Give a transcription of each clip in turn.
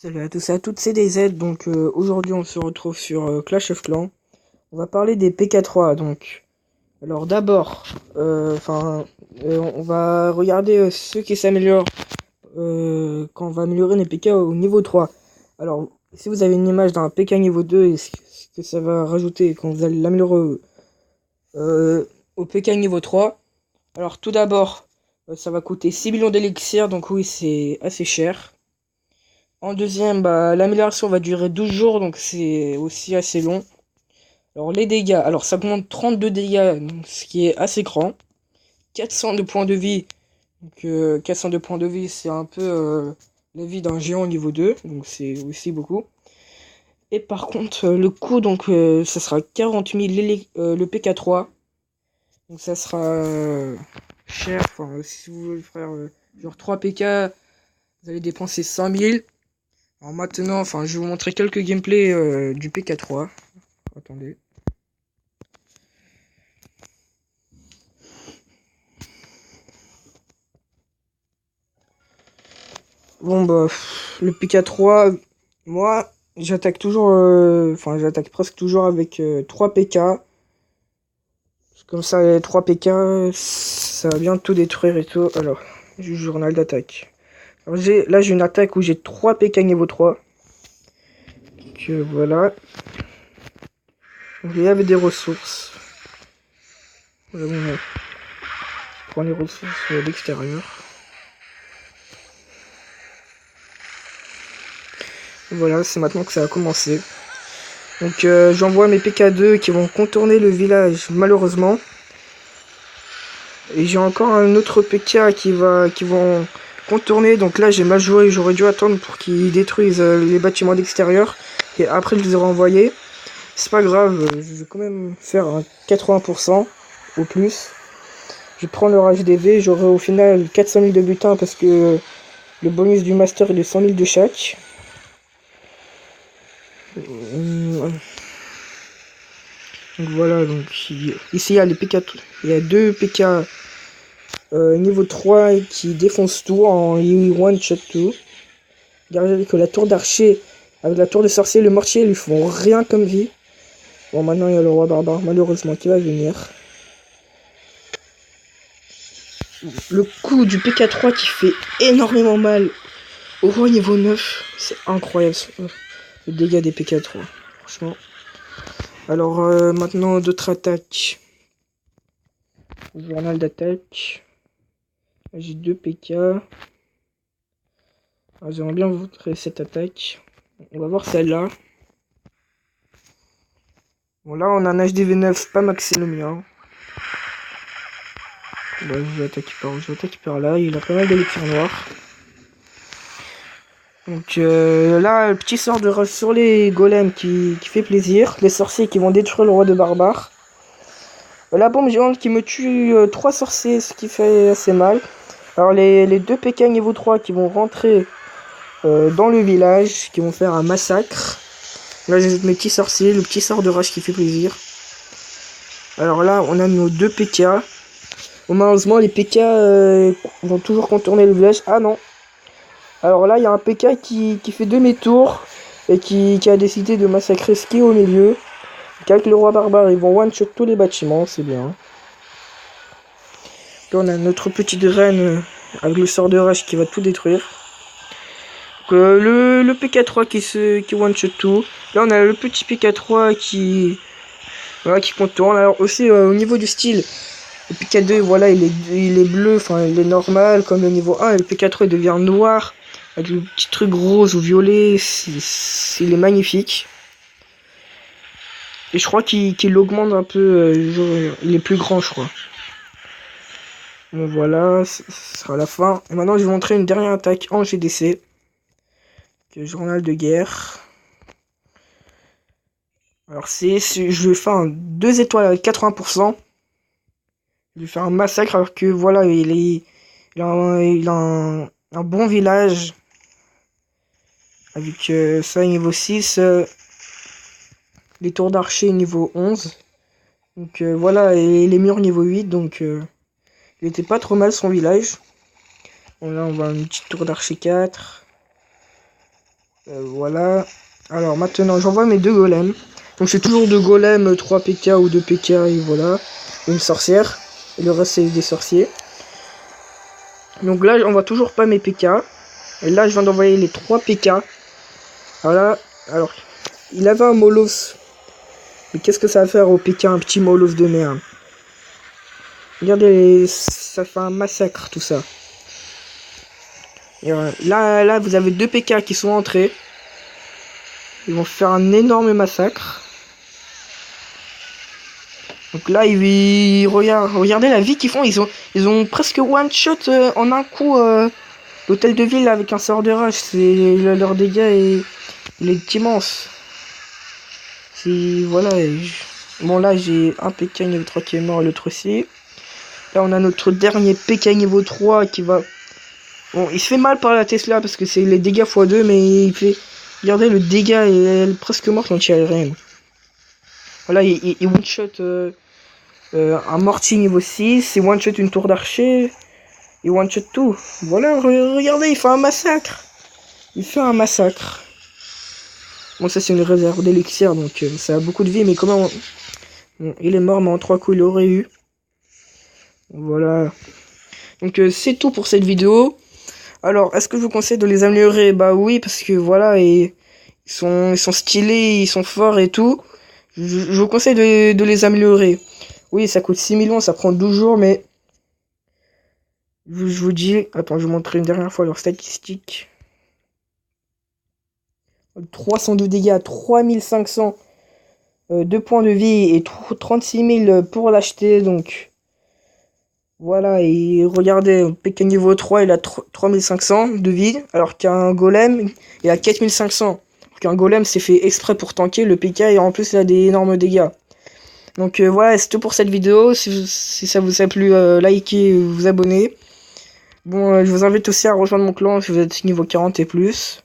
Salut à tous et à toutes, c'est DayZ. Donc aujourd'hui on se retrouve sur Clash of Clans. On va parler des PK3. Donc alors d'abord, on va regarder ceux qui s'améliorent quand on va améliorer les PK au niveau 3. Alors si vous avez une image d'un PK niveau 2 et ce que ça va rajouter quand vous allez l'améliorer au PK niveau 3. Alors tout d'abord, ça va coûter 6 millions d'élixir, donc oui c'est assez cher. En deuxième, l'amélioration va durer 12 jours, donc c'est aussi assez long. Alors les dégâts, alors ça augmente 32 dégâts, donc, ce qui est assez grand. 400 de points de vie, donc 400 de points de vie, c'est un peu la vie d'un géant niveau 2, donc c'est aussi beaucoup. Et par contre, le coût, donc ça sera 40 000 le PK3. Donc ça sera cher, enfin si vous voulez faire genre 3 PK, vous allez dépenser 100 000. Alors maintenant, je vais vous montrer quelques gameplays du PK3. Attendez. Bon le PK3, moi, j'attaque toujours, j'attaque presque toujours avec 3 PK. Comme ça, les 3 PK, ça va bien tout détruire et tout. Alors, du journal d'attaque. Alors là, j'ai une attaque où j'ai 3 PK niveau 3. Donc voilà. Il y avait des ressources. Voilà, bon, je prends les ressources de l'extérieur. Voilà, c'est maintenant que ça a commencé. Donc j'envoie mes PK2 qui vont contourner le village malheureusement. Et j'ai encore un autre PK qui vont contourner. Donc là j'ai mal joué, j'aurais dû attendre pour qu'ils détruisent les bâtiments d'extérieur. Et après je les aurais envoyés. C'est pas grave, je vais quand même faire un 80% au plus. Je prends leur HDV, j'aurai au final 400 000 de butin parce que le bonus du master il est 100 000 de chaque. Donc voilà, donc ici il y a les PK, il y a deux PK niveau 3 qui défoncent tout en one shot tout. Regardez que la tour d'archer avec la tour de sorcier, le mortier lui font rien comme vie. Bon maintenant il y a le roi barbare malheureusement qui va venir. Le coup du PK3 qui fait énormément mal au roi niveau 9, c'est incroyable le dégât des PK3, franchement. Alors maintenant d'autres attaques. Journal d'attaque. J'ai 2 PK. J'aimerais bien vous montrer cette attaque. On va voir celle-là. Bon là on a un HDV9 pas maxé le mien. Bon, je vais attaquer par là. Il a pas mal d'élixir noir. Donc là, le petit sort de rush sur les golems qui fait plaisir. Les sorciers qui vont détruire le roi de barbares. La bombe géante qui me tue 3 sorciers, ce qui fait assez mal. Alors les 2 PK niveau 3 qui vont rentrer dans le village, qui vont faire un massacre. Là j'ajoute mes petits sorciers, le petit sort de rush qui fait plaisir. Alors là on a nos 2 PK. Bon, malheureusement les PK vont toujours contourner le village. Ah non. Alors là il y a un PK qui fait demi-tour et qui a décidé de massacrer ce qui est au milieu. Donc, avec le roi barbare ils vont one shot tous les bâtiments, c'est bien. Là on a notre petite reine avec le sort de rush qui va tout détruire. Donc, le PK3 qui one shot tout. Là on a le petit PK3 qui contourne. Alors aussi au niveau du style, le PK2 voilà il est bleu, enfin il est normal comme le niveau 1. Et le PK3 il devient noir avec le petit truc rose ou violet. Il est magnifique. Et je crois qu'il augmente un peu, il est plus grand je crois. Bon voilà, ce sera la fin. Et maintenant je vais vous montrer une dernière attaque en GDC. Journal de guerre. Alors je vais faire un 2 étoiles avec 80%. Je vais faire un massacre alors que voilà, il a un bon village. Avec ça niveau 6. Les tours d'archer niveau 11. Donc voilà, et les murs niveau 8. Donc il était pas trop mal son village. Bon là on voit une petite tour d'archer 4. Voilà. Alors maintenant, j'envoie mes 2 golems. Donc j'ai toujours 2 golems, 3 PK ou 2 PK, et voilà. Et une sorcière. Et le reste, c'est des sorciers. Donc là, on voit toujours pas mes PK. Et là, je viens d'envoyer les 3 PK. Voilà. Alors, il avait un Molos. Mais qu'est-ce que ça va faire au PK, un petit Molos de merde? Regardez, ça fait un massacre, tout ça. Et là, vous avez 2 PK qui sont entrés. Ils vont faire un énorme massacre. Donc là, regardez la vie qu'ils font. Ils ont presque one shot en un coup l'hôtel de ville avec un sort de rage. Leur dégât il est immense. Voilà. Bon là, j'ai un PK niveau 3 qui est mort, l'autre aussi. Là, on a notre dernier PK niveau 3 qui va... Bon, il se fait mal par la Tesla parce que c'est les dégâts x2, mais il fait... Regardez le dégât, elle est presque morte anti-aérienne. Voilà, il one-shot un mortier niveau 6, il one-shot une tour d'archer, il one-shot tout. Voilà, regardez, il fait un massacre. Il fait un massacre. Bon, ça c'est une réserve d'élixir, donc ça a beaucoup de vie, mais comment... Bon, il est mort, mais en 3 coups il aurait eu. Voilà. Donc c'est tout pour cette vidéo. Alors, est-ce que je vous conseille de les améliorer? Bah oui, parce que voilà, ils sont stylés, ils sont forts et tout. Je vous conseille de les améliorer. Oui, ça coûte 6 millions, ça prend 12 jours, mais... Je vous dis... Attends, je vais vous montrer une dernière fois leurs statistiques. 302 dégâts, 3500, 2 points de vie et 36 000 pour l'acheter, donc... Voilà, et regardez, PK niveau 3, il a 3500 de vie, alors qu'un golem, il a 4500. Alors qu'un golem, c'est fait exprès pour tanker le PK, et en plus, il a des énormes dégâts. Donc voilà, c'est tout pour cette vidéo. Si ça vous a plu, likez, vous abonnez. Bon, je vous invite aussi à rejoindre mon clan si vous êtes niveau 40 et plus.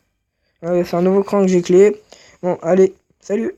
C'est un nouveau clan que j'ai créé. Bon, allez, salut!